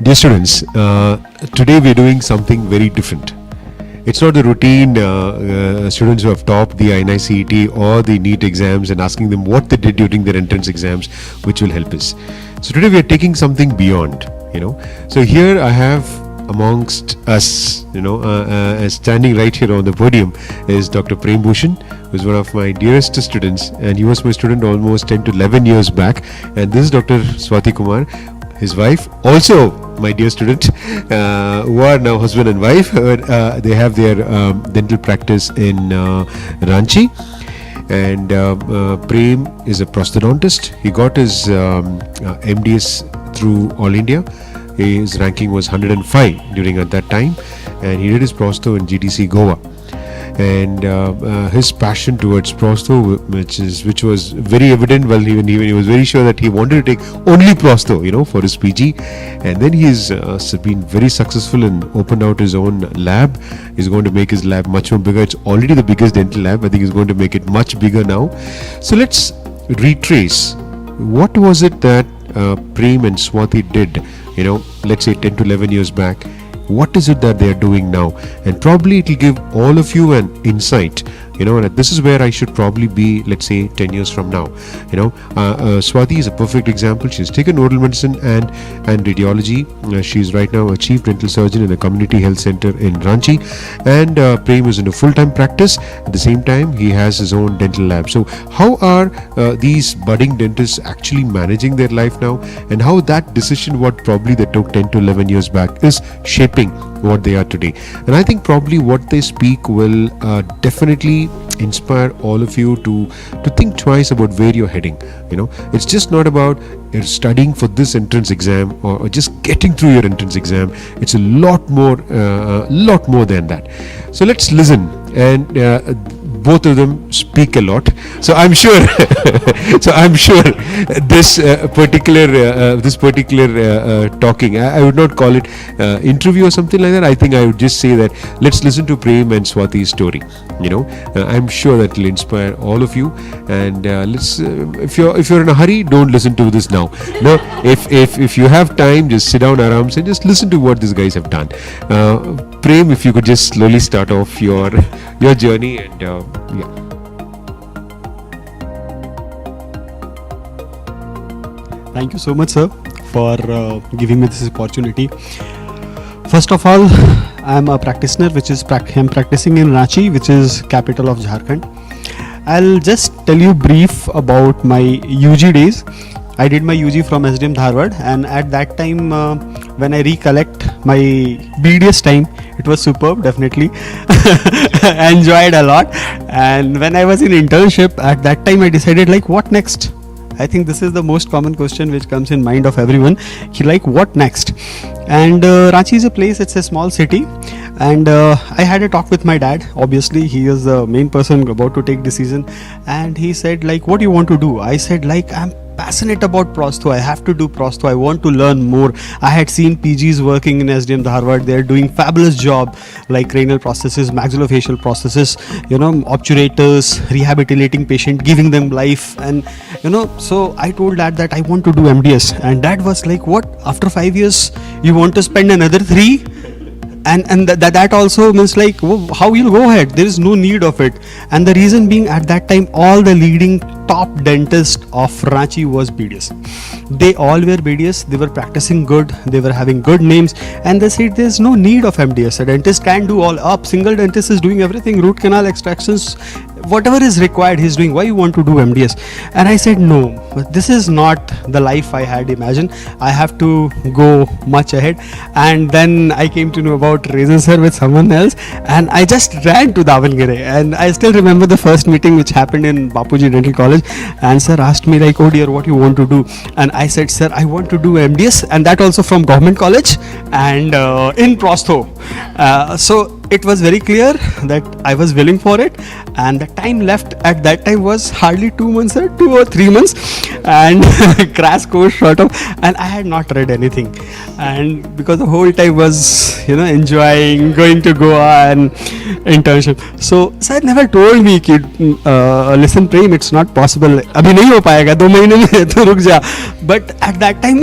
Dear students, today we are doing something very different. It's not the routine students who have topped the INI-CET or the NEET exams and asking them what they did during their entrance exams, which will help us. So today we are taking something beyond, So here I have amongst us, standing right here on the podium is Dr. Prem Bhushan, who is one of my dearest students, and he was my student almost 10 to 11 years back. And this is Dr. Swati Kumar, his wife, also my dear student, who are now husband and wife. They have their dental practice in Ranchi. And Prem is a prosthodontist. He got his MDS through All India. His ranking was 105 during at that time, and he did his prostho in GTC Goa. And his passion towards prostho, which was very evident. Well, even he was very sure that he wanted to take only prostho, for his PG. And then he's been very successful and opened out his own lab. He's going to make his lab much more bigger. It's already the biggest dental lab. I think he's going to make it much bigger now. So let's retrace. What was it that Prem and Swati did, let's say 10 to 11 years back? What is it that they are doing now? And probably it will give all of you an insight, and this is where I should probably be, let's say 10 years from now. Swati is a perfect example. She's taken oral medicine and radiology. She's right now a chief dental surgeon in a community health center in Ranchi, and Prem is in a full-time practice. At the same time, he has his own dental lab. So how are these budding dentists actually managing their life now, and how that decision, what probably they took 10 to 11 years back, is shaping what they are today? And I think probably what they speak will definitely inspire all of you to think twice about where you're heading. It's just not about studying for this entrance exam or just getting through your entrance exam. It's a lot more than that. So let's listen, and both of them speak a lot. So I'm sure this particular talking, I would not call it interview or something like that. I think I would just say that let's listen to Prem and Swati's story. I'm sure that will inspire all of you. And let's if you're in a hurry, don't listen to this now. No, if you have time, just sit down arams and just listen to what these guys have done. Prem, if you could just slowly start off your journey, and yeah. Thank you so much, sir, for giving me this opportunity. First of all, I am a practitioner, I'm practicing in Ranchi, which is capital of Jharkhand. I'll just tell you brief about my UG days. I did my UG from SDM Dharwad, and at that time, when I recollect my BDS time, it was superb, definitely. I enjoyed a lot. And when I was in internship, at that time I decided, what next? I think this is the most common question which comes in mind of everyone. What next? And Ranchi is a place, it's a small city. And I had a talk with my dad. Obviously, he is the main person about to take decision. And he said, what do you want to do? I said, I'm passionate about prostho. I have to do prostho. I want to learn more. I had seen PGs working in SDM Dharwad. They are doing fabulous job, like cranial prosthesis, maxillofacial prosthesis, obturators, rehabilitating patient, giving them life. And so I told dad that I want to do MDS, and dad was like, what, after 5 years you want to spend another 3? And that also means how you'll go ahead? There is no need of it. And the reason being, at that time, all the leading top dentists of Ranchi was BDS. They all were BDS. They were practicing good. They were having good names. And they said there's no need of MDS. A dentist can do all up. Single dentist is doing everything. Root canal extractions, whatever is required, he's doing. Why you want to do MDS? And I said, no, this is not the life I had imagined. I have to go much ahead. And then I came to know about Razor Sir with someone else, and I just ran to Davangere. And I still remember the first meeting which happened in Bapuji Dental College, and sir asked me oh dear, what you want to do? And I said, sir, I want to do MDS, and that also from government college and in prostho. So it was very clear that I was willing for it, and the time left at that time was hardly 2 months or 2 or 3 months. and crash course sort of, and I had not read anything, and because the whole time was enjoying going to Goa and internship. So sir never told me कि listen Prem, it's not possible, अभी नहीं हो पाएगा, 2 महीने में तो रुक जा. But at that time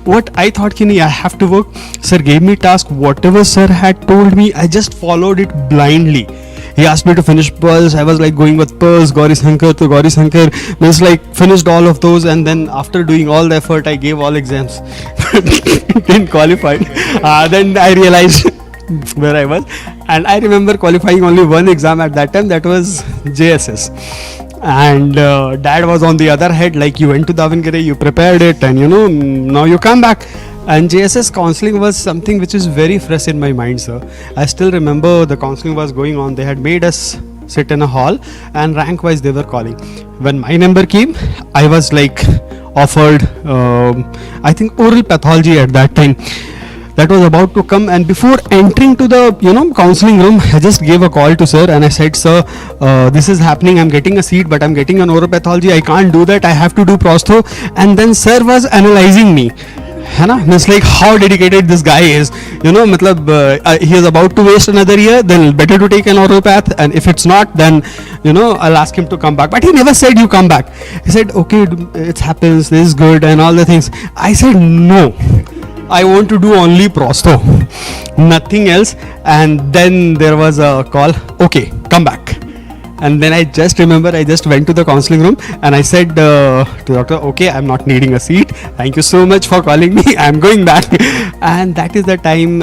what I thought कि नहीं, I have to work. Sir gave me task, whatever sir had told me I just followed it blindly. He asked me to finish Pearls. I was like going with Pearls, Gauri Shankar to Gauri Shankar. Means like finished all of those, and then after doing all the effort, I gave all exams. Didn't qualify. Then I realized where I was, and I remember qualifying only one exam at that time. That was JSS. And dad was on the other head, like you went to Davangere, you prepared it, and now you come back. And JSS counseling was something which is very fresh in my mind, sir. I still remember the counseling was going on. They had made us sit in a hall, and rank wise they were calling. When my number came, I was like offered, I think oral pathology at that time. That was about to come, and before entering to the counseling room, I just gave a call to sir and I said, sir, this is happening, I'm getting a seat but I'm getting an oral pathology, I can't do that, I have to do prostho. And then sir was analyzing me, है ना, means like how dedicated this guy is, मतलब he is about to waste another year, then better to take an oral path, and if it's not, then I'll ask him to come back. But he never said you come back. He said okay, it happens, this is good and all the things. I said no, I want to do only prosto, nothing else. And then there was a call, okay, come back. And then I just remember I just went to the counseling room and I said to the doctor, okay, I'm not needing a seat, thank you so much for calling me, I'm going back. And that is the time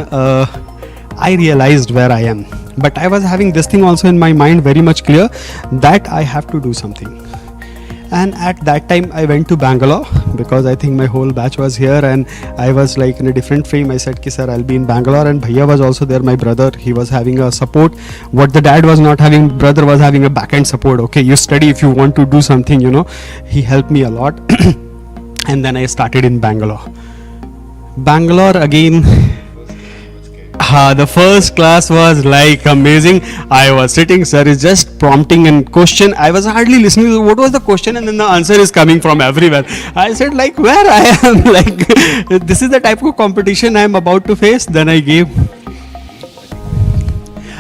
I realized where I am. But I was having this thing also in my mind very much clear, that I have to do something. And at that time I went to Bangalore, because I think my whole batch was here and I was like in a different frame. I said, sir, I'll be in Bangalore, and Bhaiya was also there, my brother. He was having a support. What the dad was not having, brother was having a back end support. Okay, you study if you want to do something, He helped me a lot. And then I started in Bangalore. Bangalore again. The first class was like amazing. I was sitting, sir is just prompting and question. I was hardly listening to what was the question, and then the answer is coming from everywhere. I said like, where I am, like this is the type of competition I am about to face. Then I gave.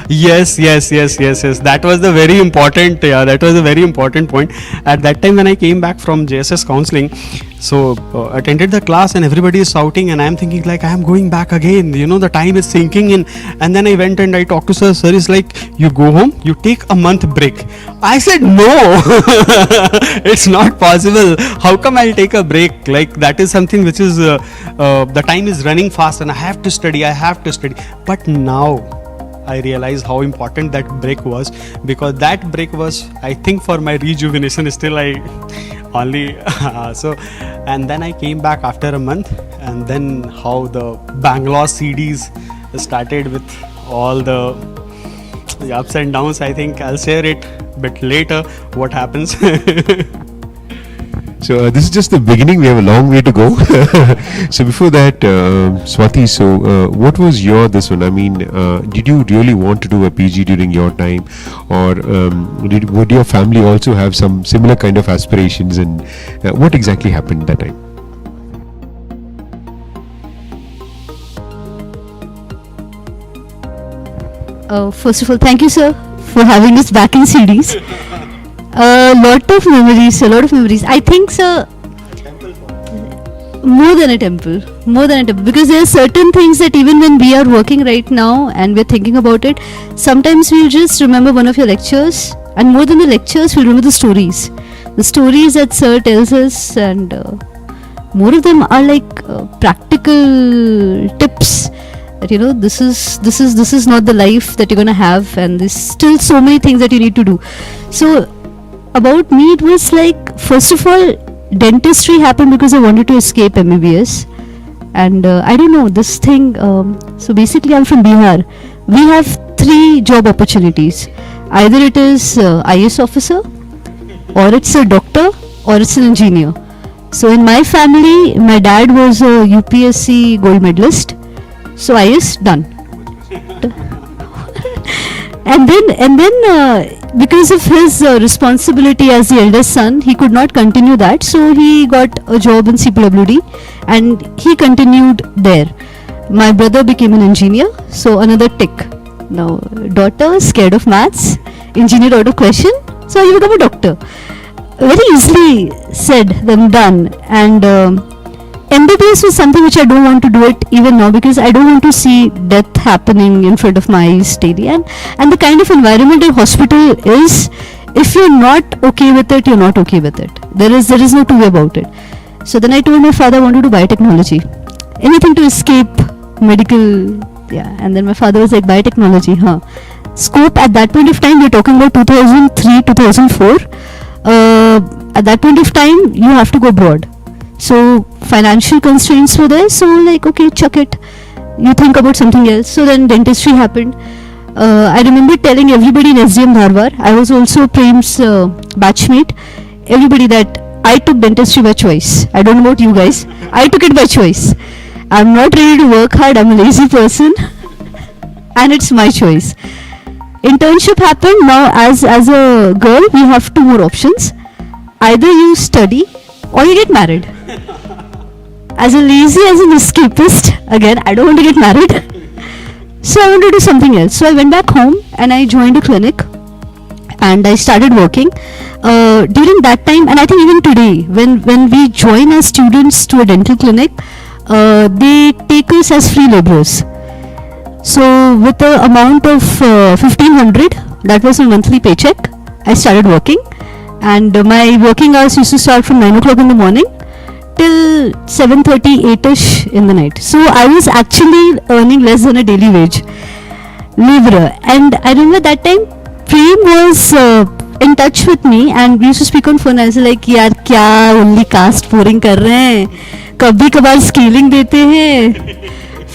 Yes. That was the very important. Yeah, that was a very important point. At that time when I came back from JSS counseling, so attended the class and everybody is shouting, and I am thinking like I am going back again. The time is sinking in. And then I went and I talked to sir. Sir is like, you go home, you take a month break. I said no, it's not possible. How come I'll take a break? Like that is something which is the time is running fast and I have to study. But now I realized how important that break was, because that break was, I think, for my rejuvenation. Still I only so, and then I came back after a month, and then how the Bangalore CDs started with all the ups and downs. I think I'll share it a bit later what happens. So this is just the beginning. We have a long way to go. So before that, Swati, so what was this one? I mean, did you really want to do a PG during your time, or would your family also have some similar kind of aspirations? And what exactly happened that time? First of all, thank you, sir, for having us back in CDs. A lot of memories. I think, sir, more than a temple, because there are certain things that even when we are working right now and we're thinking about it, sometimes we'll just remember one of your lectures, and more than the lectures, we'll remember the stories that sir tells us, and more of them are like practical tips. That this is not the life that you're gonna have, and there's still so many things that you need to do. So about me, it was like, first of all, dentistry happened because I wanted to escape MBBS, and I don't know this thing. So basically, I'm from Bihar. We have 3 job opportunities. Either it is IAS officer, or it's a doctor, or it's an engineer. So in my family, my dad was a UPSC gold medalist. So IAS done. And then because of his responsibility as the eldest son, he could not continue that, so he got a job in CPWD and he continued there. My brother became an engineer, so another tick. Now daughter scared of maths, engineer out of question, so he became a doctor. Very easily said than done. And MBBS was something which I don't want to do it even now, because I don't want to see death happening in front of my eyes daily. And the kind of environment in hospital is, if you're not okay with it, you're not okay with it. There is no two way about it. So then I told my father I want to do biotechnology, anything to escape medical. Yeah, and then my father was like, biotechnology, huh? Scope at that point of time, we're talking about 2003, 2004. At that point of time, you have to go broad. So financial constraints were there, so like, okay, chuck it, you think about something else. So then dentistry happened. I remember telling everybody in SDM Dharwar, I was also Prem's batchmate, everybody that I took dentistry by choice. I don't know about you guys, I took it by choice. I'm not ready to work hard, I'm a lazy person and it's my choice. Internship happened. Now as a girl, we have two more options. Either you study or you get married. As a lazy, as an escapist, again, I don't want to get married. So I want to do something else. So I went back home and I joined a clinic and I started working. During that time, and I think even today, when we join as students to a dental clinic, they take us as free laborers. So with the amount of 1500, that was a monthly paycheck, I started working. And my working hours used to start from 9 o'clock in the morning till 7:30, 8ish in the night. So I was actually earning less than a daily wage. Laborer. And I remember that time Prem was in touch with me and we used to speak on phone. I was like, यार क्या only caste pouring कर रहे हैं, कभी कभार scaling देते हैं,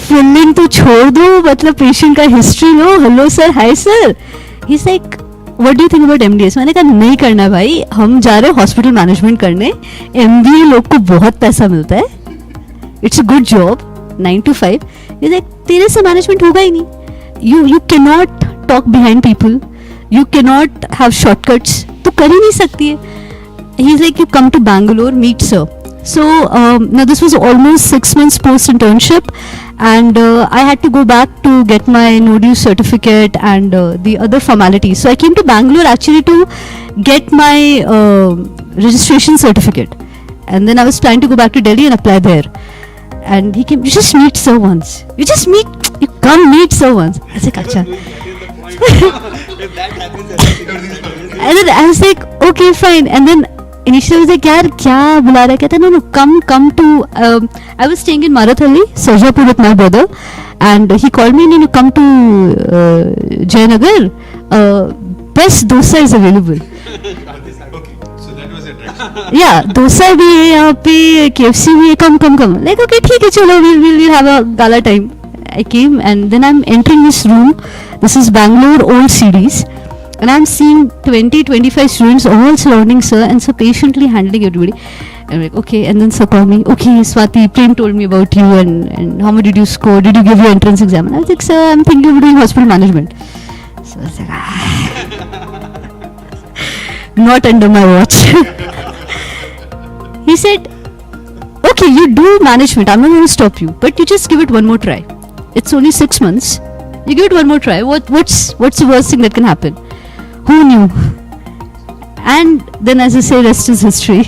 filling तो छोड़ दो, मतलब patient का history low, hello sir, hi sir. He's like, what do you think about MDS? मैंने कहा नहीं करना भाई, हम जा रहे हैं हॉस्पिटल मैनेजमेंट करने, MBA लोग को बहुत पैसा मिलता है, it's a good job, 9 to 5. He's like, तेरे से मैनेजमेंट होगा ही नहीं, you cannot talk behind people, you cannot have shortcuts, तो कर ही नहीं सकती है. He's like, you come to Bangalore, meet sir. So now this was almost 6 months post internship, and I had to go back to get my NODU certificate and the other formalities. So I came to Bangalore actually to get my registration certificate, and then I was planning to go back to Delhi and apply there. And he came, you just meet sir once, you come meet sir once. I was like, acha. And then I was like, okay fine. And then initially I was like, yaar kya bula raha hai? Kehta no, come to I was staying in Marathalli, Sarjapur with my brother, and he called me, no, come to Jayanagar, best dosa is available. Okay, so that was attraction. Yeah, dosa bhi hai yahan pe, KFC bhi hai, come. Like, okay, theek hai, chalo, we'll have a gala time. I came and then I'm entering this room. This is Bangalore old CDs. And I'm seeing 20-25 students all surrounding sir, and so patiently handling everybody. And I'm like, okay. And then sir called me, okay, Swati, Prem told me about you and how much did you score? Did you give your entrance exam? And I was like, sir, I'm thinking of doing hospital management. So I was like, not under my watch. He said, okay, you do management, I'm not going to stop you, but you just give it one more try. It's only 6 months. You give it one more try. What's the worst thing that can happen? Who knew? And then, as I say, rest is history.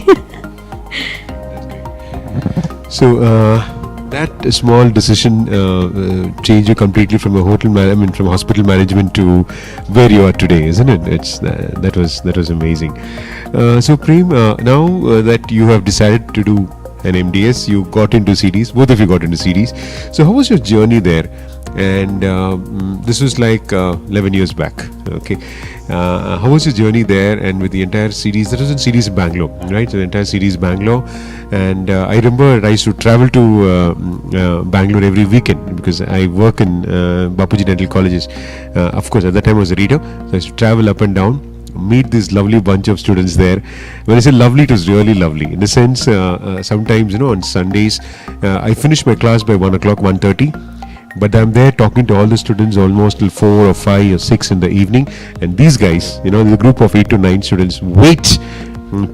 So that small decision changed you completely from from hospital management to where you are today, isn't it? That was amazing. So Prem, now that you have decided to do an MDS, you got into CDs. Both of you got into CDs. So how was your journey there? And this was like 11 years back. Okay, how was your journey there? And with the entire series, that was in series Bangalore, right? So the entire series Bangalore, and I remember I used to travel to Bangalore every weekend because I work in Bapuji Dental Colleges. Of course, at that time I was a reader, so I used to travel up and down, meet this lovely bunch of students there. When I say lovely, it was really lovely. In the sense, sometimes on Sundays, I finished my class by 1 o'clock, 1:30. But I'm there talking to all the students almost till 4 or 5 or 6 in the evening, and these guys, the group of 8 to 9 students wait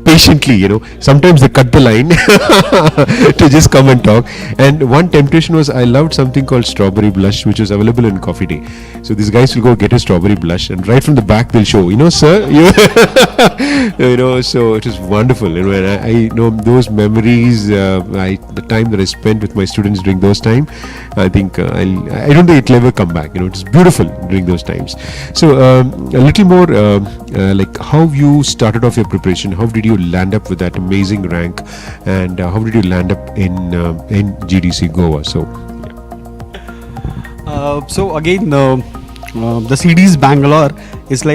patiently. Sometimes they cut the line to just come and talk. And one temptation was, I loved something called strawberry blush, which was available in Coffee Day. So these guys will go get a strawberry blush, and right from the back they'll show, sir, so it was wonderful. And I know those memories, the time that I spent with my students during those time, I think I don't think it'll ever come back. It was beautiful during those times. So a little more like how you started off your preparation. How did you land up with that amazing rank, and how did you land up in GDC Goa? So again, the CDs Bangalore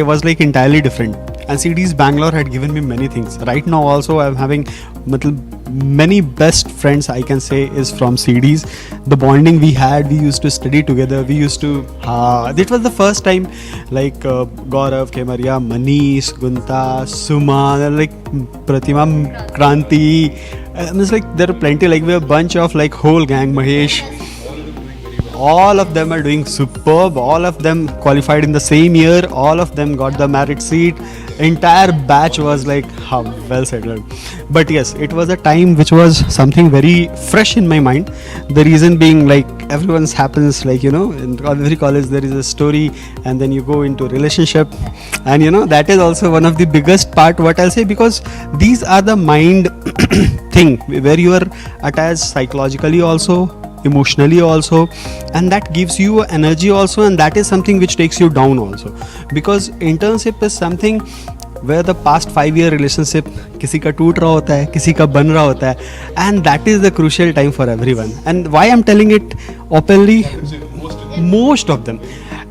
was like entirely different, and CDs Bangalore had given me many things. Right now also I'm having many best friends, I can say, is from CDs. The bonding we had, we used to study together, we used to it was the first time like Gaurav, Kemaria, Manish, Gunta, Suma, like Pratima, Kranti, and it's like there are plenty, like we're a bunch of like whole gang, Mahesh. All of them are doing superb. All of them qualified in the same year. All of them got the merit seat. Entire batch was like well settled. But yes, it was a time which was something very fresh in my mind. The reason being, like, everyone's happens, like, in every college there is a story, and then you go into relationship, and that is also one of the biggest part, what I'll say, because these are the mind thing where you are attached psychologically also, emotionally also, and that gives you energy also, and that is something which takes you down also, because internship is something where the past 5-year relationship किसी का टूट रहा होता है, किसी का बन रहा होता है, and that is the crucial time for everyone. And why I'm telling it openly, most of them,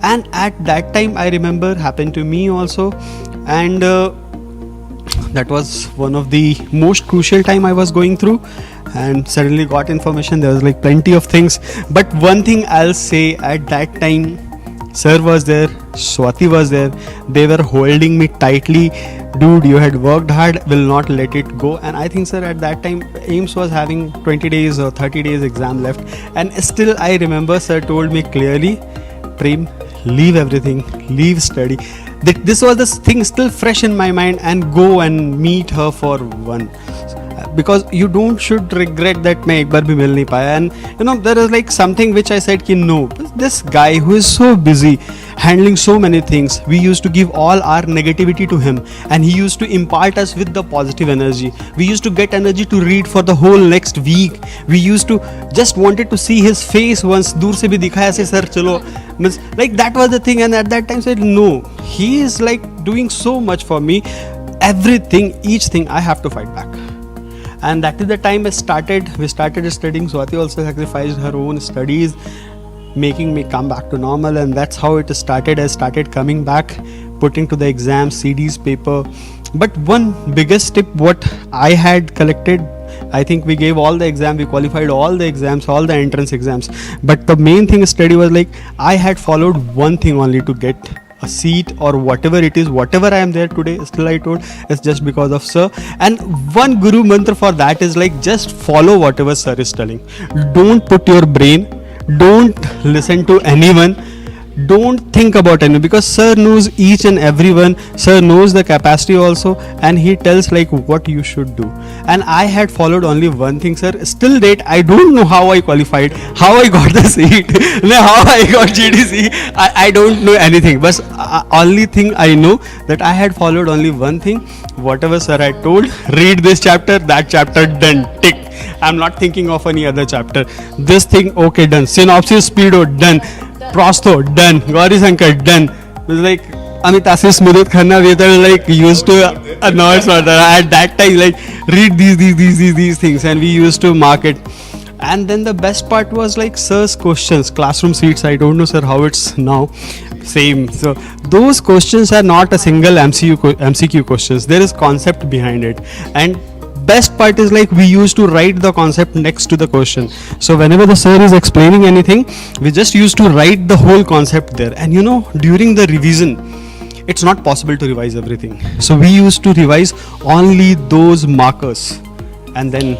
and at that time I remember happened to me also, and that was one of the most crucial time I was going through, and suddenly got information there was like plenty of things. But one thing I'll say, at that time sir was there, Swati was there, they were holding me tightly. Dude, you had worked hard, will not let it go. And I think, sir, at that time AIMS was having 20 days or 30 days exam left, and still I remember sir told me clearly, Prem, leave everything, leave study. This was the thing still fresh in my mind, and go and meet her for one, because you don't should regret that मैं एक बार भी मिल नहीं पाया. And there is like something which I said कि no, this guy who is so busy handling so many things, we used to give all our negativity to him, and he used to impart us with the positive energy. We used to get energy to read for the whole next week. We used to just wanted to see his face once, दूर से भी दिखाया ऐसे sir चलो, like that was the thing. And at that time said no, he is like doing so much for me, everything, each thing I have to fight back. And that is the time we started studying. Swati also sacrificed her own studies, making me come back to normal, and that's how it started. I started coming back, putting to the exam, CDs, paper. But one biggest tip what I had collected, I think we gave all the exam, we qualified all the exams, all the entrance exams. But the main thing study was like, I had followed one thing only to get a seat or whatever it is, whatever I am there today, still I told, it's just because of sir. And one guru mantra for that is like, just follow whatever sir is telling. Don't put your brain, don't listen to anyone, don't think about anyone, because sir knows each and everyone, sir knows the capacity also, and he tells like what you should do. And I had followed only one thing, sir. Still date, I don't know how I qualified, how I got the seat, how I got GDC, I don't know anything. But only thing I know that I had followed only one thing, whatever sir had told, read this chapter, that chapter, done, tick. I'm not thinking of any other chapter. This thing, okay, done. Synopsis, Speedo, done. Prostho, done. Gauri Shankar, done. It was like Amit Asif, Smudit Khanna, we were like used to annoy sort of at that time, like read these things, and we used to mark it. And then the best part was like sir's questions, classroom seats. I don't know, sir, how it's now. Same. So those questions are not a single MCQ questions. There is concept behind it, and best part is like we used to write the concept next to the question. So whenever the sir is explaining anything, we just used to write the whole concept there. And during the revision, it's not possible to revise everything. So we used to revise only those markers, and then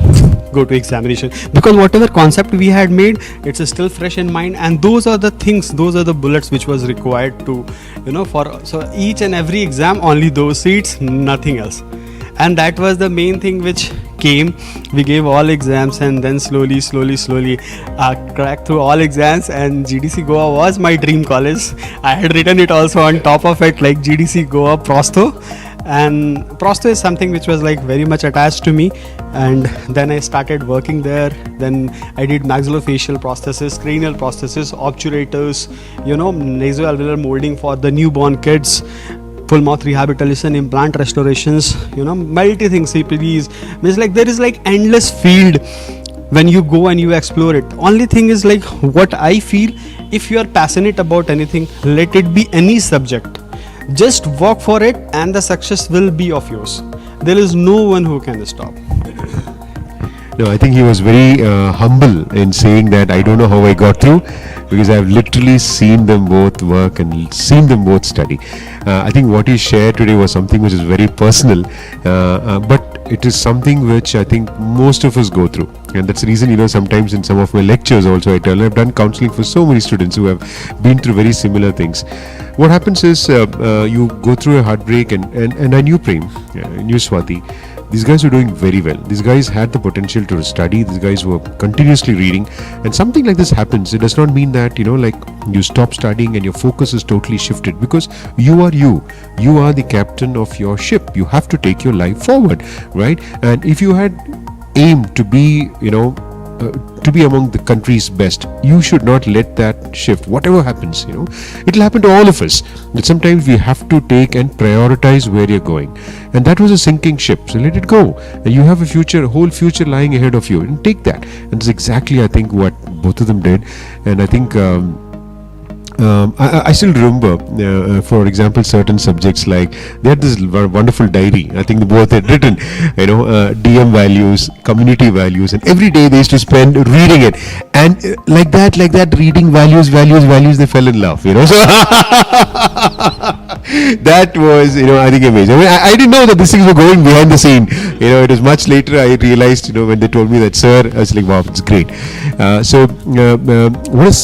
go to examination, because whatever concept we had made, it's still fresh in mind, and those are the things, those are the bullets which was required to, for so each and every exam, only those seats, nothing else. And that was the main thing which came. We gave all exams, and then slowly cracked through all exams, and GDC Goa was my dream college. I had written it also on top of it, like GDC Goa Prosto, and Prosto is something which was like very much attached to me. And then I started working there. Then I did maxillofacial prosthesis, cranial prosthesis, obturators, nasoalveolar molding for the newborn kids, full mouth rehabilitation, implant restorations, multi things, CPDs. Means like there is like endless field when you go and you explore it. Only thing is like what I feel, if you are passionate about anything, let it be any subject, just work for it and the success will be of yours. There is no one who can stop. No, I think he was very humble in saying that I don't know how I got through, because I've literally seen them both work and seen them both study. I think what he shared today was something which is very personal, but it is something which I think most of us go through. And that's the reason, sometimes in some of my lectures also I tell, I've done counseling for so many students who have been through very similar things. What happens is you go through a heartbreak, and I knew Prem, I knew Swati. These guys were doing very well. These guys had the potential to study. These guys were continuously reading. And something like this happens. It does not mean that, like you stop studying and your focus is totally shifted, because you are you. You are the captain of your ship. You have to take your life forward, right? And if you had aimed to be, to be among the country's best, you should not let that shift. Whatever happens, it'll happen to all of us. But sometimes we have to take and prioritize where you're going. And that was a sinking ship, so let it go. And you have a whole future lying ahead of you, and take that. And that's exactly, I think, what both of them did. And I think I still remember, for example, certain subjects, like they had this wonderful diary. I think they both had written, DM values, community values, and every day they used to spend reading it. And like that, reading values, they fell in love. So that was, I think amazing. I mean, I didn't know that these things were going behind the scene. It was much later I realized, when they told me that, sir, I was like, wow, it's great.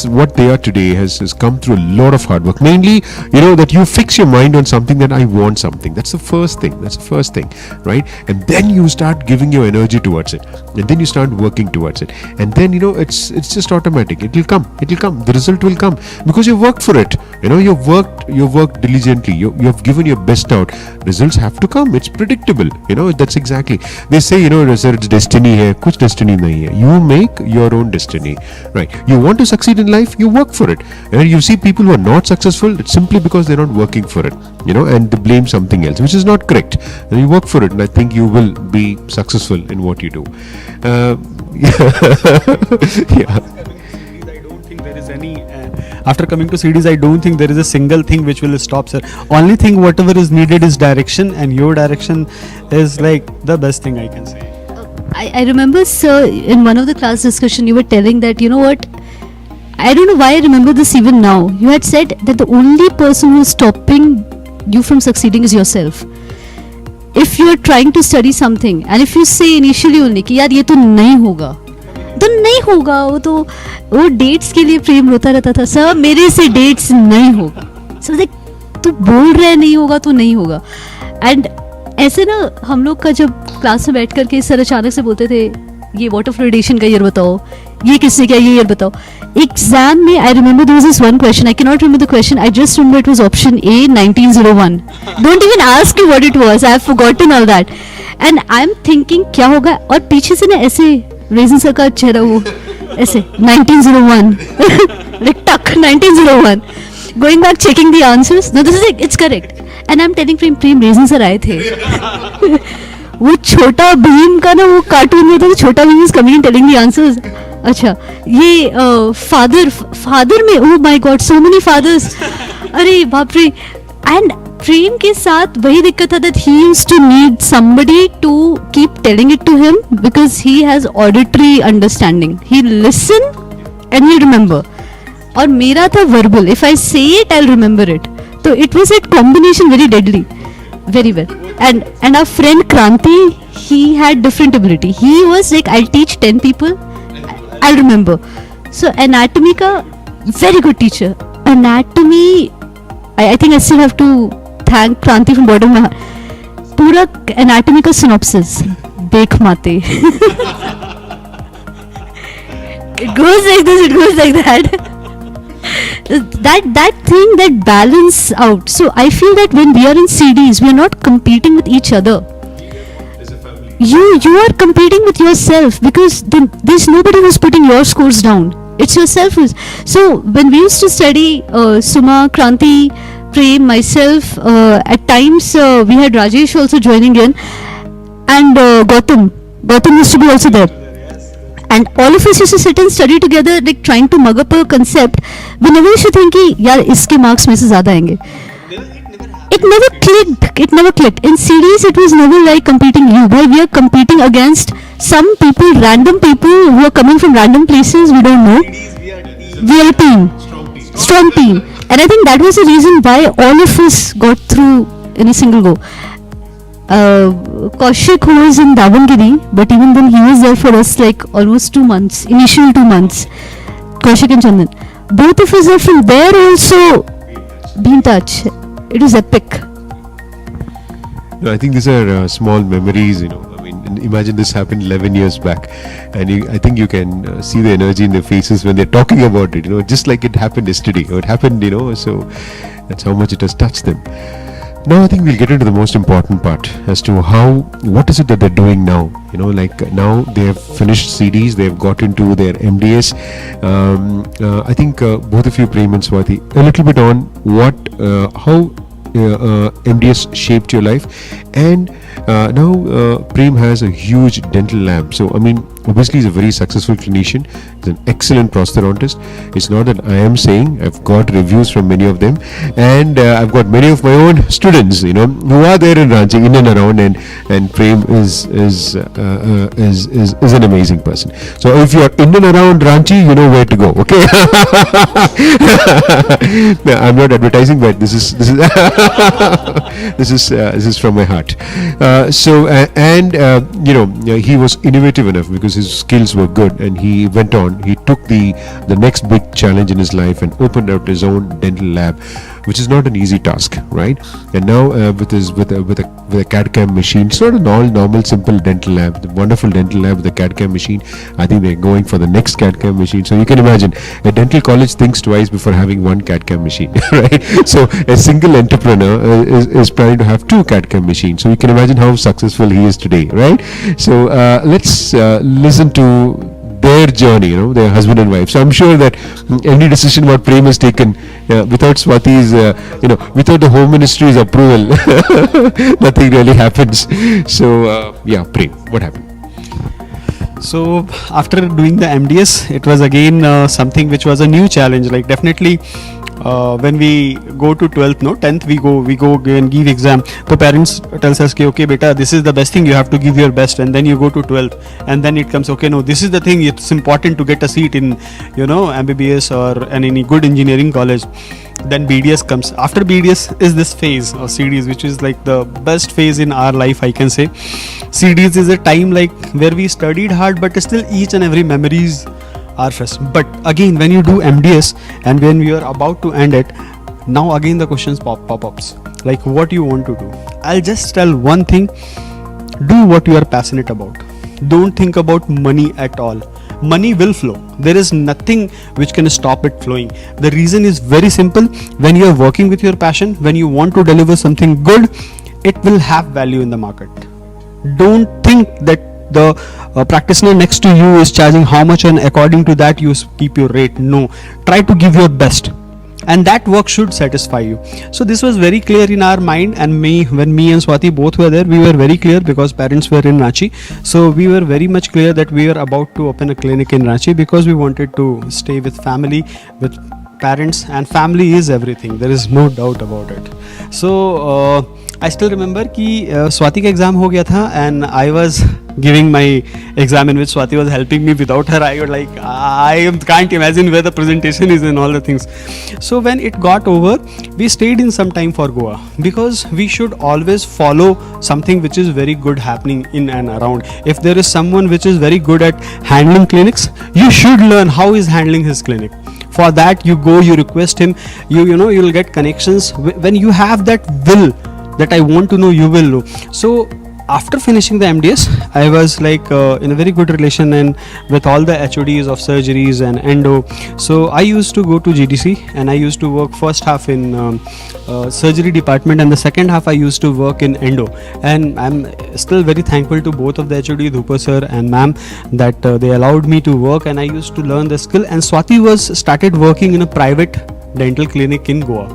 What they are today has come through a lot of hard work. Mainly, that you fix your mind on something, that I want something. That's the first thing, right? And then you start giving your energy towards it, and then you start working towards it, and then it's just automatic. It will come. The result will come because you worked for it. You've worked diligently. You have given your best out. Results have to come. It's predictable. That's exactly. They say, sir, it's destiny hai. Kuch destiny nahi hai. You make your own destiny, right? You want to succeed in life, you work for it. And you see people who are not successful, it's simply because they're not working for it, and they blame something else, which is not correct. And you work for it, and I think you will be successful in what you do. After coming to CDs, I don't think there is a single thing which will stop, sir. Only thing whatever is needed is direction, and your direction is like the best thing I can say. I remember, sir, in one of the class discussion, you were telling that, what, I don't know why I remember this even now. You had said that the only person who is stopping you from succeeding is yourself. If you are trying to study something, and if you say initially only कि यार ये तो नहीं होगा, वो dates के लिए प्रेम रोता रहता था, सर मेरे से डेट्स नहीं होगा. सो लाइक तू बोल रहा है नहीं होगा तो नहीं होगा. एंड ऐसे ना हम लोग का जब क्लास में बैठ करके सर अचानक से बोलते थे ये वाटर फ्लोरिडेशन का ईयर बताओ, ये किसने किया, ये ईयर बताओ. एग्जाम में I remember there was this one question, I can not remember the question, I just remember it was option A 1901. Don't even ask me what it was, I have forgotten all that. And I am thinking क्या होगा, और पीछे से ना ऐसे resin sir का चेहरा वो ऐसे 1901 like tuck 1901 going back checking the answers, no this is it, it's correct. And I'm telling Prem resin sir आए थे. वो छोटा भीम का ना वो कार्टून में था, Chhota Bheem is coming telling the answers. अच्छा ये फादर में oh my god so many fathers, अरे बाप रे. एंड प्रेम के साथ वही दिक्कत था that he used to need somebody to keep telling it to him because he has auditory understanding. He listen and he'll remember. और मेरा था verbal. If I say it, I'll remember it. So it was a combination very deadly. Very well. And our friend Kranti, he had different ability. He was like, I'll teach 10 people, I'll remember. So anatomy ka very good teacher. Anatomy, I think I still have to thank Kranti from bottom of my heart. पूरा anatomy का synopsis देख माते. It goes like this, it goes like that. that thing, that balance out. So I feel that when we are in CDs, we are not competing with each other. You are competing with yourself, because there's nobody who's putting your scores down. It's yourself who's. So when we used to study, Suma, Kranti, Prem, myself, at times we had Rajesh also joining in, and Gautam used to be also there. And all of us used to sit and study together, like trying to mug up a concept. We never used to think कि यार इसके marks में से ज़्यादा आएंगे. It never clicked. In CDs, it was never like competing you. Where we are competing against some people, random people who are coming from random places we don't know. We are a team. Strong team. And I think that was the reason why all of us got through in a single go. Kaushik, who was in Davangiri, but even then he was there for us like almost 2 months, initial 2 months. Kaushik and Chandan. Both of us are from there also. Be in touch. It was epic. No, I think these are small memories, you know. I mean, imagine this happened 11 years back, and I think you can see the energy in their faces when they're talking about it, you know, just like it happened yesterday, or it happened, you know, so that's how much it has touched them. Now I think we'll get into the most important part as to what is it that they're doing now, you know, like now they have finished CDs, they've got into their MDS. I think both of you, Prem and Swati, a little bit on how MDS shaped your life, and now Prem has a huge dental lab. So I mean, obviously he's a very successful clinician, he's an excellent prosthodontist. It's not that I am saying, I've got reviews from many of them, and I've got many of my own students, you know, who are there in Ranchi, in and around, and Prem is an amazing person. So if you're in and around Ranchi, you know where to go, okay? No, I'm not advertising, but this is this is from my heart. You know, he was innovative enough because his skills were good, and he went on. He took the next big challenge in his life and opened up his own dental lab, which is not an easy task, right? And now with a CAD/CAM machine, it's not an all normal simple dental lab. The wonderful dental lab with a CAD/CAM machine. I think they're going for the next CAD/CAM machine. So you can imagine a dental college thinks twice before having one CAD/CAM machine, right? So a single entrepreneur is planning to have 2 CAD/CAM machines. So you can imagine how successful he is today, right? So let's listen to their journey, you know, their husband and wife. So I'm sure that any decision what Prem has taken without Swati's, without the Home Ministry's approval, nothing really happens. So yeah, Prem, what happened? So after doing the MDS, it was again something which was a new challenge. Like definitely when we go to 12th, 10th we go and give exam. So parents tells us, okay beta, this is the best thing, you have to give your best, and then you go to 12th, and then it comes, okay, no, this is the thing, it's important to get a seat in, you know, MBBS or any good engineering college. Then BDS comes. After BDS is this phase of CDs, which is like the best phase in our life, I can say. CDs is a time like where we studied hard, but still each and every memories are fresh. But again, when you do MDS and when we are about to end it, now again the questions pop-ups, like what you want to do. I'll just tell one thing: do what you are passionate about. Don't think about money at all. Money will flow. There is nothing which can stop it flowing. The reason is very simple. When you are working with your passion, when you want to deliver something good, it will have value in the market. Don't think that the practitioner next to you is charging how much, and according to that you keep your rate. No, try to give your best, and that work should satisfy you. So this was very clear in our mind, and when me and Swati both were there, we were very clear because parents were in Ranchi. So we were very much clear that we were about to open a clinic in Ranchi because we wanted to stay with family, with parents, and family is everything. There is no doubt about it. So I still remember कि स्वाति का exam हो गया था and I was giving my exam in which Swati was helping me. Without her, I would like can't imagine where the presentation is and all the things. So when it got over, we stayed in some time for Goa because we should always follow something which is very good happening in and around. If there is someone which is very good at handling clinics, you should learn how he's handling his clinic. For that, you go, you request him, you'll get connections. When you have that will that I want to know, you will know. So after finishing the MDS, I was like in a very good relation and with all the HODs of surgeries and endo. So I used to go to GDC and I used to work first half in surgery department and the second half I used to work in endo. And I'm still very thankful to both of the HOD, Dhupa sir and ma'am, that they allowed me to work and I used to learn the skill. And Swati started working in a private dental clinic in Goa,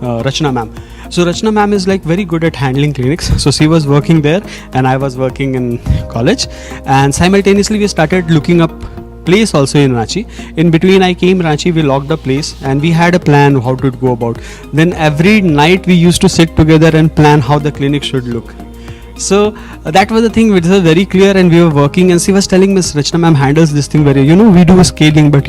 Rachna ma'am. So Rachna ma'am is like very good at handling clinics. So she was working there and I was working in college, and simultaneously we started looking up place also in Ranchi. In between I came Ranchi, we locked a place and we had a plan how to go about. Then every night we used to sit together and plan how the clinic should look. So that was the thing which was very clear, and we were working and she was telling Miss Rachna ma'am handles this thing very, we do a scaling, but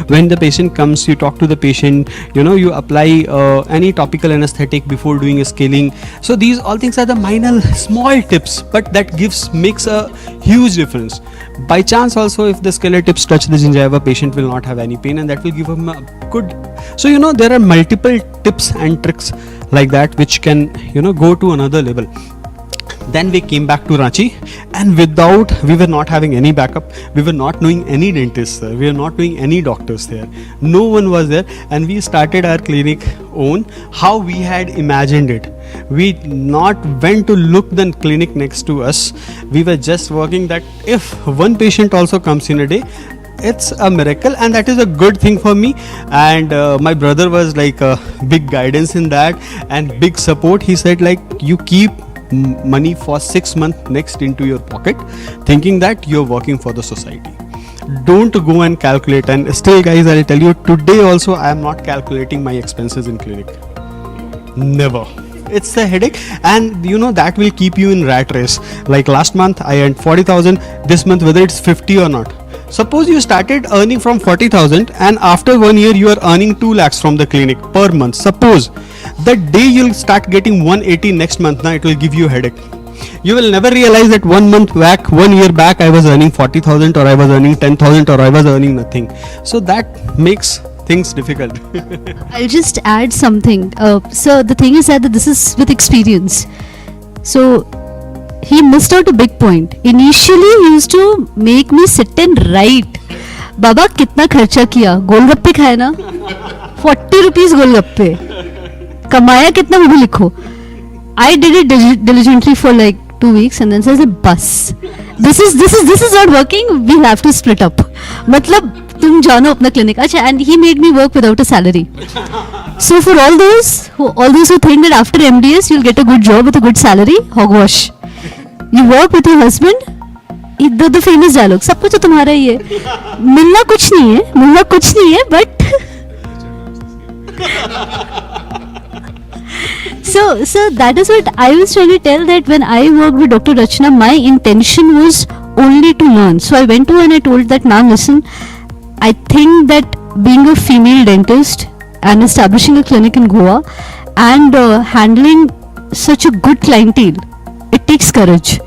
when the patient comes, you talk to the patient, you apply any topical anesthetic before doing a scaling. So these all things are the minor small tips, but that makes a huge difference. By chance also, if the scalar tips touch the gingiva, patient will not have any pain and that will give him a good. So there are multiple tips and tricks like that which can go to another level. Then we came back to Ranchi, and we were not having any backup. We were not knowing any dentists there. We were not knowing any doctors there. No one was there, and we started our clinic own how we had imagined it. We not went to look the clinic next to us. We were just working that if one patient also comes in a day, it's a miracle, and that is a good thing for me. And my brother was like a big guidance in that and big support. He said like, you keep money for 6 months next into your pocket, thinking that you're working for the society. Don't go and calculate. And still guys, I'll tell you, today also I am not calculating my expenses in clinic. Never. It's a headache, and that will keep you in rat race. Like last month I earned 40,000, this month whether it's 50 or not. Suppose you started earning from 40,000 and after 1 year you are earning 2 lakhs from the clinic per month. Suppose the day you'll start getting 180 next month, now it will give you a headache. You will never realize that 1 month back, 1 year back, I was earning 40,000 or I was earning 10,000 or I was earning nothing. So that makes things difficult. I'll just add something. So the thing is that this is with experience. So he missed out a big point. Initially he used to make me sit and write. बाबा कितना खर्चा किया, गोलगप्पे खाए ना, 40 rupees गोलगप्पे, कमाया कितना वो भी लिखो. I did it diligently for like 2 weeks and then says bus. This is not working. We'll have to split up. मतलब तुम जानो अपना clinic. अच्छा, and he made me work without a salary. So for all those who think that after MDS you'll get a good job with a good salary, hogwash. You work with your husband. The famous dialogue. सब कुछ तो तुम्हारा ही है. मिलना कुछ नहीं है, but So that is what I was trying to tell, that when I worked with Dr. Rachna, my intention was only to learn. So I went to her and I told that, ma'am, listen, I think that being a female dentist and establishing a clinic in Goa and handling such a good clientele, it takes courage.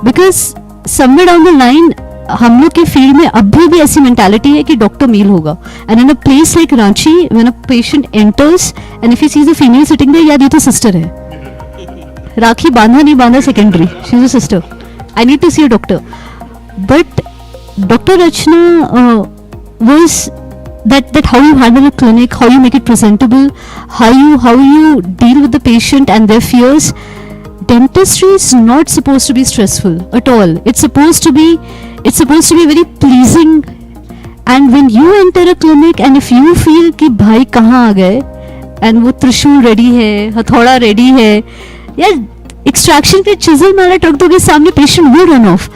Because somewhere down the line, हम लोग के field में अभी भी ऐसी mentality है कि doctor male होगा. And in a place like Ranchi, when a patient enters and if he sees a female sitting there, यार ये तो सिस्टर है, राखी बांधा नहीं बांधा secondary, she is a sister, I need to see a doctor. But doctor Rachna was that how you handle a clinic, how you make it presentable, how you deal with the patient and their fears. Dentistry is not supposed to be stressful at all. It's supposed to be very pleasing. And when you enter a clinic and if you feel कि भाई कहाँ आ गए, and वो त्रिशूल ready है, हथौड़ा ready है, यार extraction के chisel मारा रख दोगे सामने, patient will run off.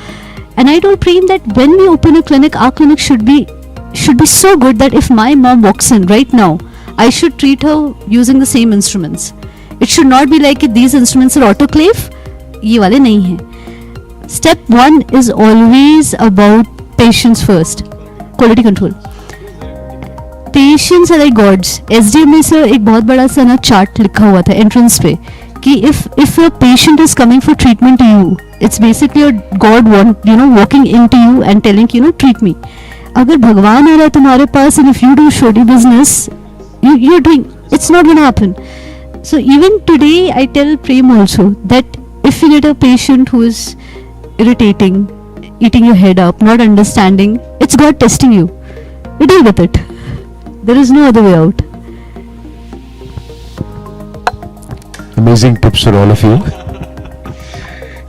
And I told Prem that when we open a clinic, our clinic should be so good that if my mom walks in right now, I should treat her using the same instruments. It should not be like these instruments are autoclave, ये वाले नहीं हैं. Step 1 is always about patience first, quality control. Patients are like gods. SDM में sir एक बहुत बड़ा सा ना चार्ट लिखा हुआ था एंट्रेंस पे कि if a patient is coming for treatment to you, it's basically a God walking into you and telling treat me. अगर भगवान आ रहा है तुम्हारे पास and if you do shoddy business, you're doing, it's not gonna happen. So even today I tell Prem also that if you get a patient who is irritating, eating your head up, not understanding, it's God testing you. You deal with it. There is no other way out. Amazing tips for all of you.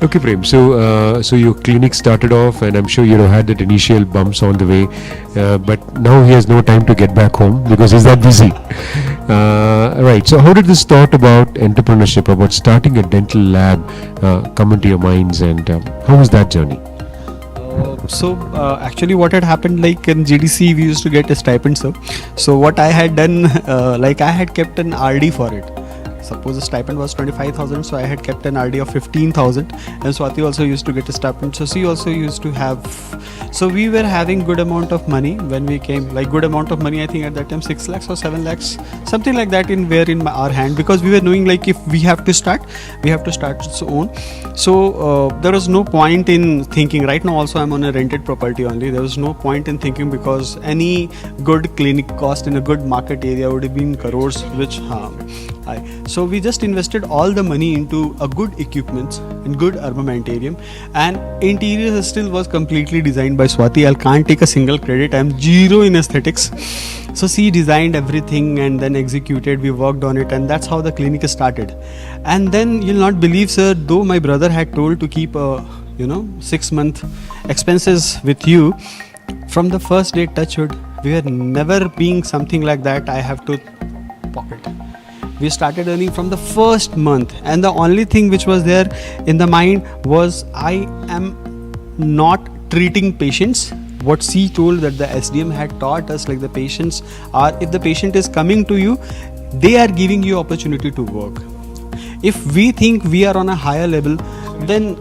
Okay, Prem. So your clinic started off, and I'm sure you had that initial bumps on the way, but now he has no time to get back home because he's that busy. Right. So how did this thought about entrepreneurship, about starting a dental lab, come into your minds, and how was that journey? Actually what had happened, like in GDC we used to get a stipend, sir. So what I had done, like I had kept an RD for it. Suppose the stipend was 25,000, so I had kept an RD of 15,000, and Swati also used to get a stipend, so she also used to have. So we were having good amount of money when we came, like good amount of money. I think at that time 6 lakhs or 7 lakhs, something like that in our hand, because we were knowing like if we have to start, we have to start its own. So there was no point in thinking. Right now also I'm on a rented property only. There was no point in thinking because any good clinic cost in a good market area would have been crores, which so we just invested all the money into a good equipment and good armamentarium, and interior still was completely designed by Swati. I can't take a single credit. I'm zero in aesthetics. So she designed everything and then executed. We worked on it, and that's how the clinic started. And then you'll not believe, sir, though my brother had told to keep 6-month expenses with you, from the first day, touchwood, we were never being something like that I have to pocket. We started earning from the first month, and the only thing which was there in the mind was I am not treating patients. What she told that the SDM had taught us, like the patients are, if the patient is coming to you, they are giving you opportunity to work. If we think we are on a higher level, then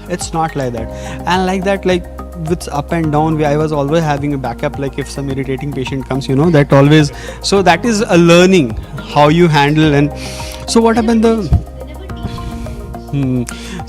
it's not like that. And like that, like with up and down, I was always having a backup, like if some irritating patient comes, that always, so that is a learning how you handle. And so what happened,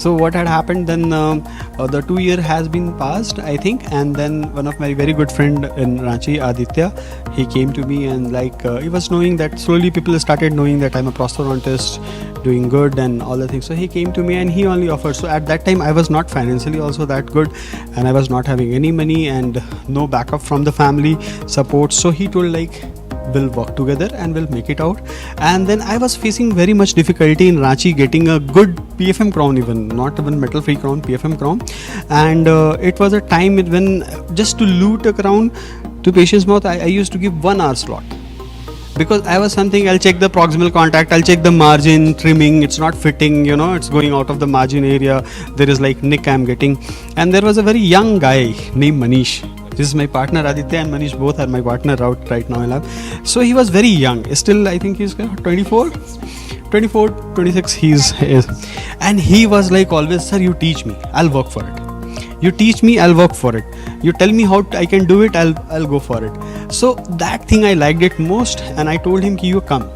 so what had happened then, the 2 year has been passed, I think, and then one of my very good friend in Ranchi, Aditya, he came to me, and like he was knowing that slowly people started knowing that I'm a prosthodontist doing good and all the things. So he came to me and he only offered. So at that time I was not financially also that good, and I was not having any money and no backup from the family support. So he told like, we'll work together and we'll make it out. And then I was facing very much difficulty in Ranchi getting a good PFM crown, even not even metal free crown, PFM crown. And it was a time when just to loot a crown to patient's mouth, I used to give 1 hour slot, because I was something, I'll check the proximal contact, I'll check the margin trimming, it's not fitting, it's going out of the margin area, there is like nick I'm getting. And there was a very young guy named Manish. This is my partner Aditya, and Manish both are my partner out right now in lab. So he was very young, still I think he's 24, 26 he is. And he was like always, sir, you teach me, I'll work for it. You teach me, I'll work for it. You tell me how I can do it, I'll go for it. So that thing I liked it most, and I told him, you come.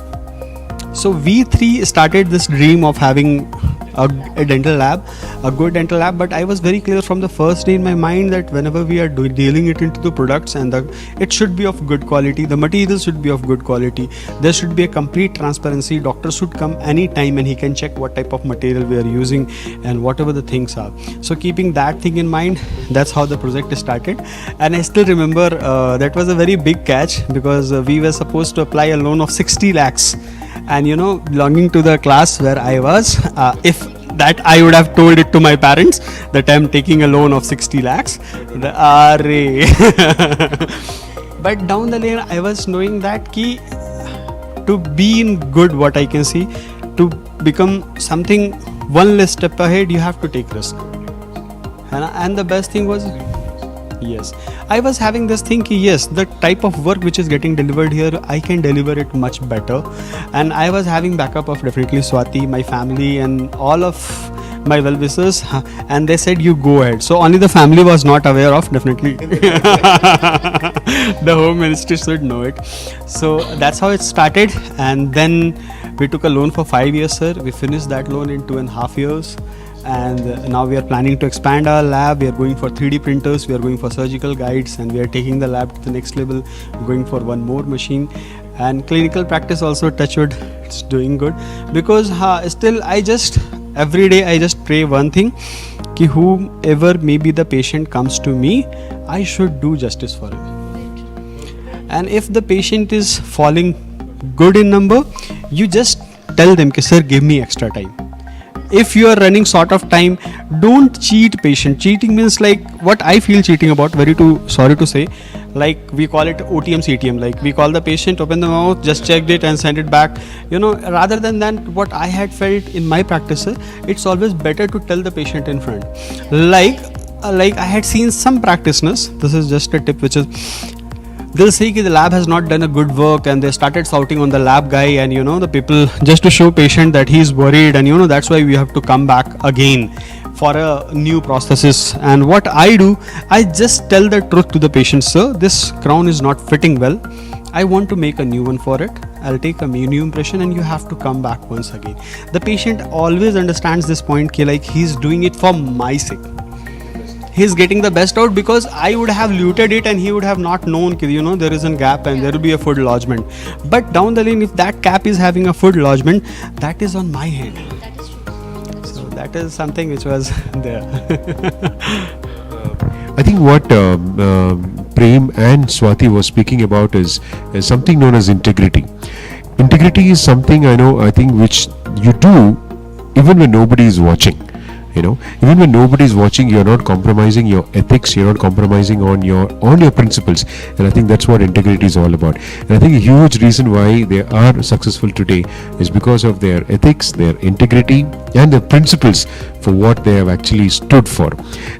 So we three started this dream of having a dental lab, a good dental lab. But I was very clear from the first day in my mind that whenever we are dealing it into the products, and it should be of good quality, the materials should be of good quality, there should be a complete transparency. Doctor should come anytime and he can check what type of material we are using and whatever the things are. So keeping that thing in mind, that's how the project started. And I still remember that was a very big catch, because we were supposed to apply a loan of 60 lakhs. And belonging to the class where I was, if that I would have told it to my parents that I'm taking a loan of 60 lakhs. But down the lane, I was knowing that to be in good, what I can see, to become something one less step ahead, you have to take risk. And the best thing was, Yes, I was having this thing ki yes, the type of work which is getting delivered here, I can deliver it much better. And I was having backup of definitely Swati, my family, and all of my well-wishers, and they said you go ahead. So only the family was not aware of, definitely. The Home Ministry should know it. So that's how it started, and then we took a loan for 5 years, sir. We finished that loan in 2.5 years. And now we are planning to expand our lab. We are going for 3D printers, we are going for surgical guides, and we are taking the lab to the next level, going for one more machine. And clinical practice also, touch wood, it's doing good. Because still every day I just pray one thing, ki whoever maybe the patient comes to me, I should do justice for him. And if the patient is falling good in number, you just tell them, ki sir, give me extra time. If you are running short of time, don't cheat patient. Cheating means like what I feel cheating about, sorry to say, like we call it OTM CTM, like we call the patient, open the mouth, just checked it and send it back, rather than that. What I had felt in my practice, it's always better to tell the patient in front. Like I had seen some practitioners, this is just a tip, which is they'll say that the lab has not done a good work, and they started shouting on the lab guy, and the people, just to show patient that he's worried, and that's why we have to come back again for a new processes. And what I do, I just tell the truth to the patient, sir, this crown is not fitting well, I want to make a new one for it, I'll take a new impression, and you have to come back once again. The patient always understands this point, like he's doing it for my sake. He's getting the best out, because I would have looted it and he would have not known, there is a gap and there will be a food lodgement. But down the lane, if that cap is having a food lodgement, that is on my hand. That is true. So that is something which was there. I think what Prem and Swati was speaking about is something known as integrity. Integrity is something I think which you do even when nobody is watching. Even when nobody is watching, you're not compromising your ethics, you're not compromising on your principles, and I think that's what integrity is all about. And I think a huge reason why they are successful today is because of their ethics, their integrity, and their principles for what they have actually stood for.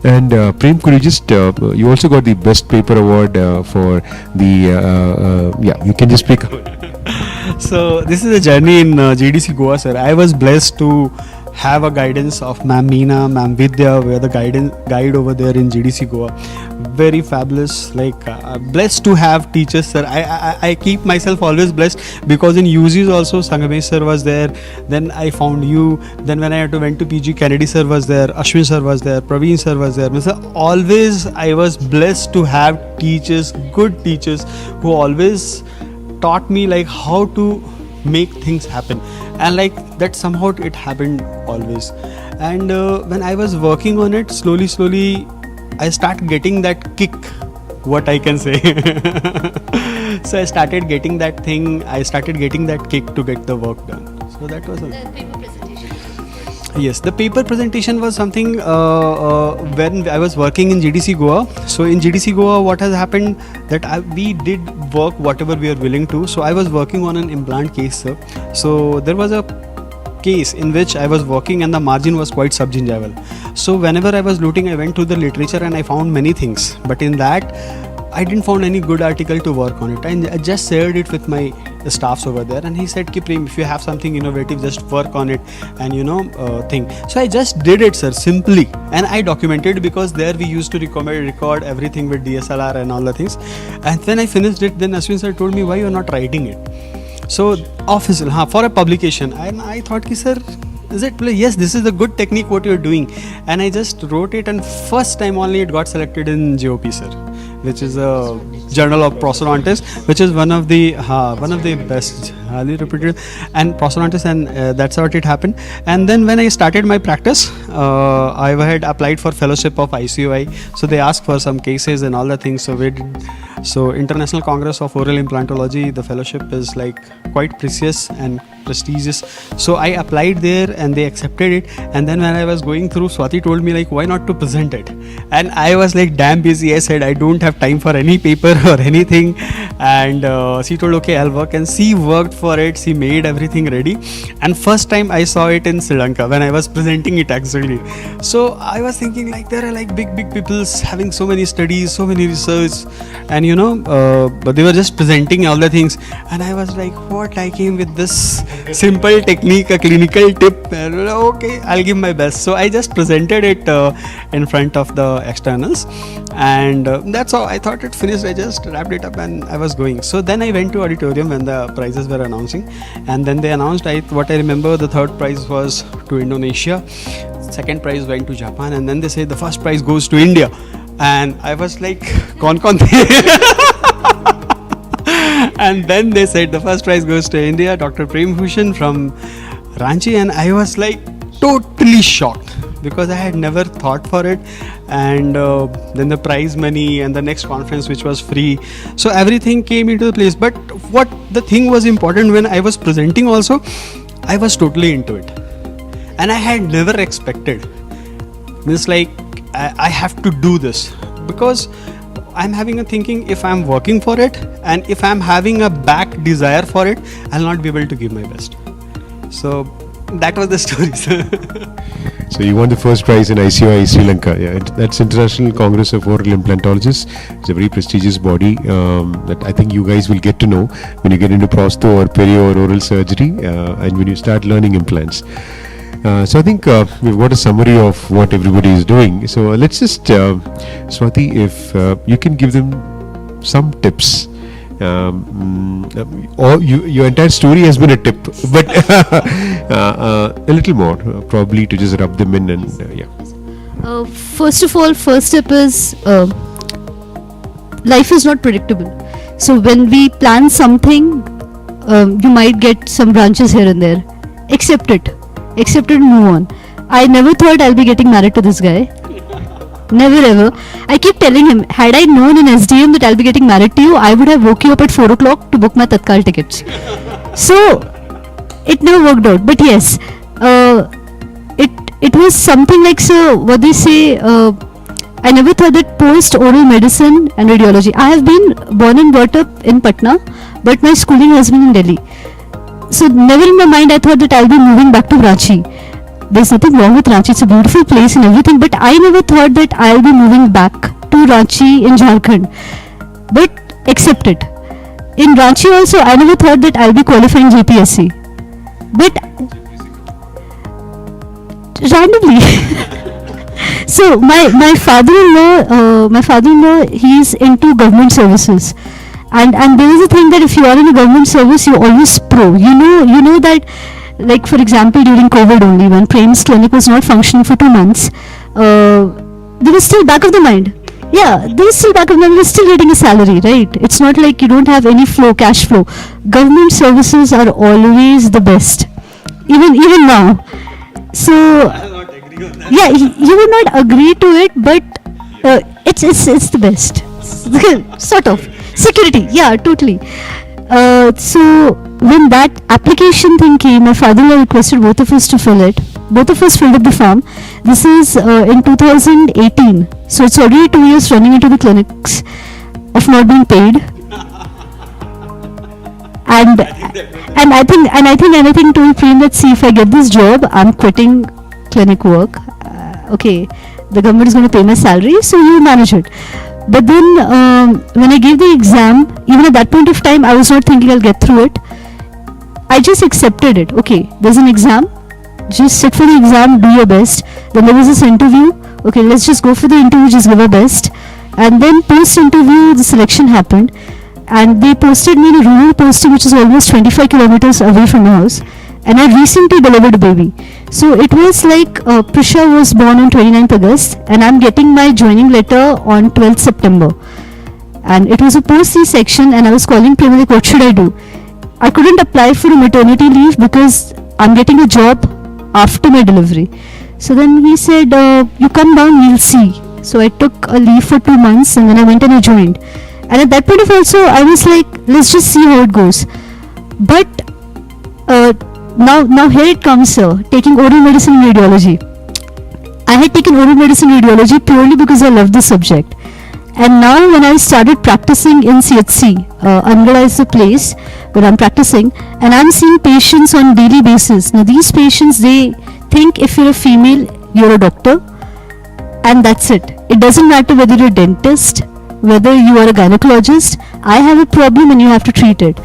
And Prem, could you just you also got the best paper award for the you can just speak. So this is a journey in GDC Goa, sir. I was blessed to have a guidance of Ma'am Meena, Ma'am Vidya, we are the guide over there in GDC Goa. Very fabulous, blessed to have teachers, sir. I keep myself always blessed, because in UGs also Sangamesh sir was there, then I found you, then when I went to PG, Kennedy sir was there, Ashwin sir was there, Praveen sir was there. Always I was blessed to have teachers, good teachers, who always taught me how to make things happen, and that somehow it happened always. And when I was working on it, slowly I start getting that kick, what I can say. So I started getting that thing, I started getting that kick to get the work done. So that was The paper presentation. Yes, the paper presentation was something when I was working in GDC Goa. So in GDC Goa, what has happened that we did work whatever we are willing to. So I was working on an implant case, sir. So there was a case in which I was working and the margin was quite subgingival. So whenever I was looting, I went to the literature and I found many things. But in that, I didn't find any good article to work on it. And I just shared it with my staffs over there, and he said, Ki Prem, if you have something innovative, just work on it and think. So I just did it, sir, simply, and I documented, because there we used to record everything with DSLR and all the things. And when I finished it, then Ashwin sir told me, why you are not writing it? So official, for a publication. And I thought, Ki sir, is it? Yes, this is a good technique what you are doing. And I just wrote it, and first time only it got selected in GOP, sir, which is a journal of prosthodontics, which is one of the best, highly reputed, and prosthodontics, and that's how it happened. And then when I started my practice, I had applied for fellowship of ICOI, so they asked for some cases and all the things. So we did So International Congress of Oral Implantology, the fellowship is like quite precious and prestigious. So I applied there and they accepted it. And then when I was going through, Swati told me like, why not to present it? And I was like damn busy. I said I don't have time for any paper or anything. And she told, okay, I'll work. And she worked for it. She made everything ready. And first time I saw it in Sri Lanka when I was presenting it actually. So I was thinking like there are like big people having so many studies, so many research, and but they were just presenting all the things. And I was like, what? I came with this simple technique, a clinical tip. And, okay, I'll give my best. So I just presented it in front of the externals, and that's how I thought it finished. I just wrapped it up and I was going. So then I went to auditorium when the prizes were announcing, and then they announced. What I remember, the third prize was to Indonesia, second prize went to Japan, and then they said the first prize goes to India. And I was like, "Kaun kaun the?" And then they said the first prize goes to India, Dr. Prem Bhushan from Ranchi, and I was like totally shocked because I had never thought for it. And then the prize money and the next conference which was free, so everything came into the place. But what the thing was important, when I was presenting also, I was totally into it, and I had never expected, means like I have to do this, because I'm having a thinking, if I'm working for it and if I'm having a back desire for it, I'll not be able to give my best. So that was the story, sir. So you won the first prize in ICOI Sri Lanka. Yeah, that's International Congress of Oral Implantologists. It's a very prestigious body that I think you guys will get to know when you get into prostho or perio or oral surgery, and when you start learning implants. So I think we've got a summary of what everybody is doing. So let's just, Swati, if you can give them some tips. Or your entire story has been a tip, but a little more, probably to just rub them in and yeah. First of all, first step is life is not predictable. So when we plan something, you might get some branches here and there. Accept it and move on. I never thought I'll be getting married to this guy. Never ever. I keep telling him, had I known in SDM that I'll be getting married to you, I would have woke you up at 4 o'clock to book my Tatkal tickets. So it never worked out. But yes, it was something like, so what they say, I never thought that post oral medicine and radiology. I have been born and brought up in Patna, but my schooling has been in Delhi. So never in my mind I thought that I'll be moving back to Ranchi. There's nothing wrong with Ranchi, it's a beautiful place and everything, but I never thought that I'll be moving back to Ranchi in Jharkhand. But accept it. In Ranchi also, I never thought that I'll be qualifying JPSC. But randomly. So my father-in-law, he's into government services. And there is a thing that if you are in a government service, you're always pro. You know that, like for example, during COVID only, when Prem's clinic was not functioning for 2 months, they were still back of the mind. Yeah, they were still back of the mind. We're still getting a salary, right? It's not like you don't have any flow, cash flow. Government services are always the best, even now. So I will not agree on that. yeah, you would not agree to it, but it's the best. Sort of security, yeah, totally. So when that application thing came, my father-in-law requested both of us to fill it. Both of us filled up the form. This is in 2018, so it's already 2 years running into the clinics of not being paid. And I think told Prem that, see, if I get this job, I'm quitting clinic work. Okay, the government is going to pay my salary, so you manage it. But then when I gave the exam, even at that point of time, I was not thinking I'll get through it. I just accepted it. Okay, there's an exam. Just sit for the exam, do your best. Then there was this interview. Okay, let's just go for the interview, just give our best. And then post-interview, the selection happened. And they posted me in a rural posting, which is almost 25 kilometers away from my house. And I recently delivered a baby. So it was like Prisha was born on 29th August and I'm getting my joining letter on 12th September. And it was a post C-section and I was calling Prem like, what should I do? I couldn't apply for a maternity leave because I'm getting a job after my delivery. So then he said, you come down, we'll see. So I took a leave for 2 months and then I went and I joined. And at that point of also, I was like, let's just see how it goes. But now here it comes, taking oral medicine and radiology. I had taken oral medicine and radiology purely because I loved the subject. And now when I started practicing in CHC, Angada is the place where I'm practicing, and I'm seeing patients on daily basis. Now these patients, they think if you're a female, you're a doctor, and that's it. It doesn't matter whether you're a dentist, whether you are a gynecologist. I have a problem and you have to treat it.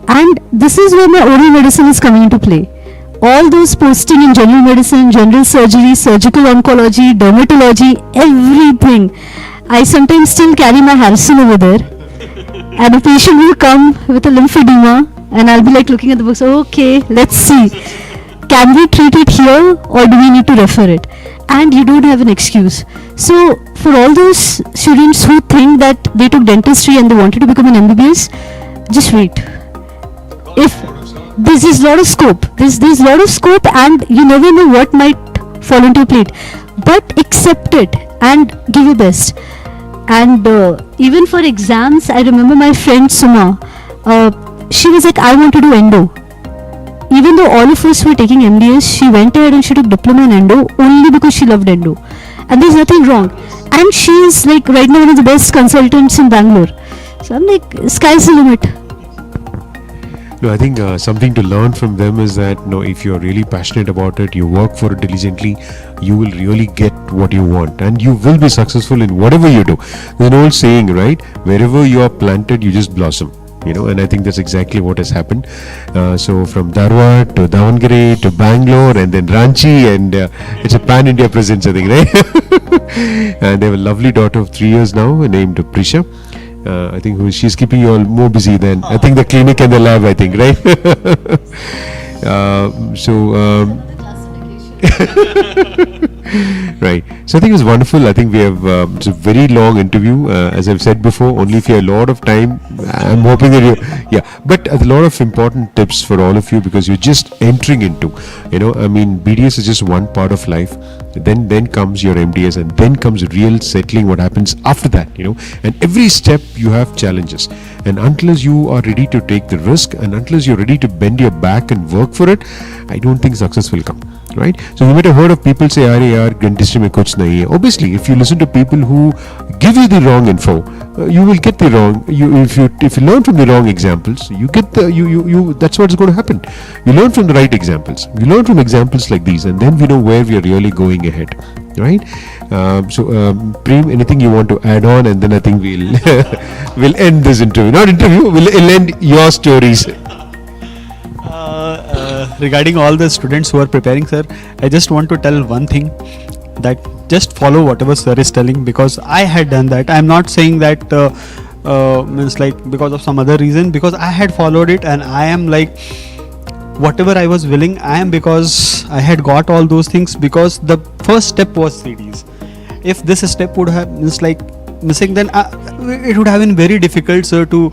And this is where my oral medicine is coming into play. All those posting in general medicine, general surgery, surgical oncology, dermatology, everything. I sometimes still carry my Harrison over there, and a patient will come with a lymphedema, and I'll be like looking at the books. Okay, let's see. Can we treat it here, or do we need to refer it? And you don't have an excuse. So for all those students who think that they took dentistry and they wanted to become an MBBS, just wait. If this is lot of scope, there's lot of scope, and you never know what might fall into your plate. But accept it and give your best. And even for exams, I remember my friend Suma. She was like, I want to do endo. Even though all of us were taking MDS, she went ahead and she took diploma in endo only because she loved endo. And there's nothing wrong. And she is like right now one of the best consultants in Bangalore. So I'm like, sky's the limit. No, I think something to learn from them is that if you're really passionate about it, you work for it diligently, you will really get what you want, and you will be successful in whatever you do. There's an old saying, right? Wherever you are planted, you just blossom. And I think that's exactly what has happened. So from Dharwad to Davangere to Bangalore and then Ranchi, and it's a pan-India presence, I think, right? And they have a lovely daughter of 3 years now named Prisha. I think she's keeping you all more busy than I think the clinic and the lab, I think, right? Right. So I think it was wonderful. I think we have it's a very long interview. As I've said before, only if you have a lot of time. I'm hoping that but a lot of important tips for all of you, because you're just entering into, BDS is just one part of life. Then comes your MDS, and then comes real settling, what happens after that, and every step you have challenges, and until you are ready to take the risk, and until you're ready to bend your back and work for it, I don't think success will come. Right? So you might have heard of people say, "Arey yaar, dentistry mein kuch nahi hai." Obviously, if you listen to people who give you the wrong info, you will get the wrong. If you learn from the wrong examples, you get the you. That's what's going to happen. You learn from the right examples. You learn from examples like these, and then we know where we are really going ahead. Right? Prem, anything you want to add on, and then I think we'll end this interview. Not interview. We'll end your stories. Regarding all the students who are preparing, sir, I just want to tell one thing, that just follow whatever sir is telling, because I had done that. I'm not saying that means like because of some other reason, because I had followed it, and I am like whatever I was willing, I am, because I had got all those things, because the first step was CDs. If this step would have missing, then it would have been very difficult, sir, to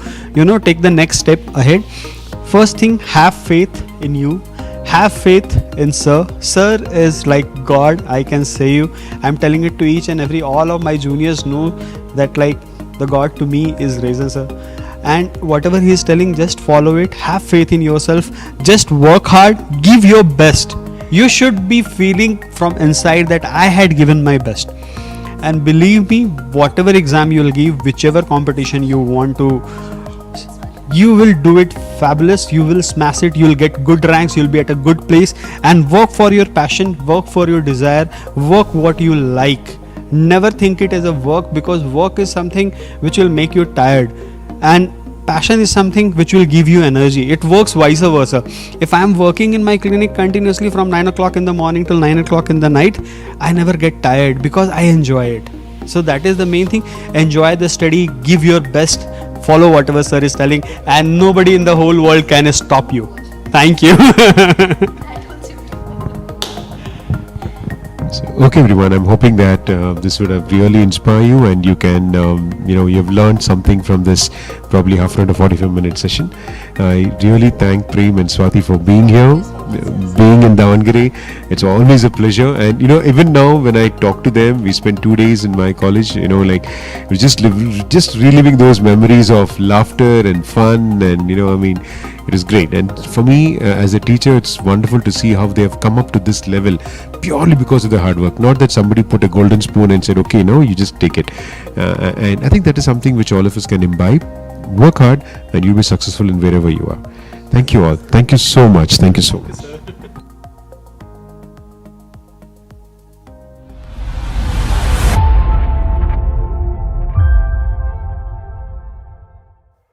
take the next step ahead. First thing, have faith in you. Have faith in sir. Sir is like God, I can say you. I'm telling it to each and every, all of my juniors know that like the God to me is Raisin sir. And whatever he is telling, just follow it. Have faith in yourself. Just work hard. Give your best. You should be feeling from inside that I had given my best. And believe me, whatever exam you will give, whichever competition you want to, you will do it fabulous. You will smash it. You will get good ranks. You will be at a good place. And work for your passion. Work for your desire. Work what you like. Never think it as a work, because work is something which will make you tired, and passion is something which will give you energy. It works vice versa. If I am working in my clinic continuously from 9 o'clock in the morning till 9 o'clock in the night, I never get tired because I enjoy it. So that is the main thing. Enjoy the study, give your best, follow whatever sir is telling, and nobody in the whole world can stop you. Thank you. So, okay, everyone, I'm hoping that this would have really inspired you, and you can, you've learned something from this probably half an hour to 45-minute session. I really thank Prem and Swati for being here, being in Davangere. It's always a pleasure. And you know, even now when I talk to them, we spent 2 days in my college. You know, like we're just reliving those memories of laughter and fun. And you know, I mean, it is great. And for me, as a teacher, it's wonderful to see how they have come up to this level purely because of their hard work. Not that somebody put a golden spoon and said, "Okay, no, you just take it." And I think that is something which all of us can imbibe. Work hard and you'll be successful in wherever you are. Thank you all. Thank you so much. Thank you so much.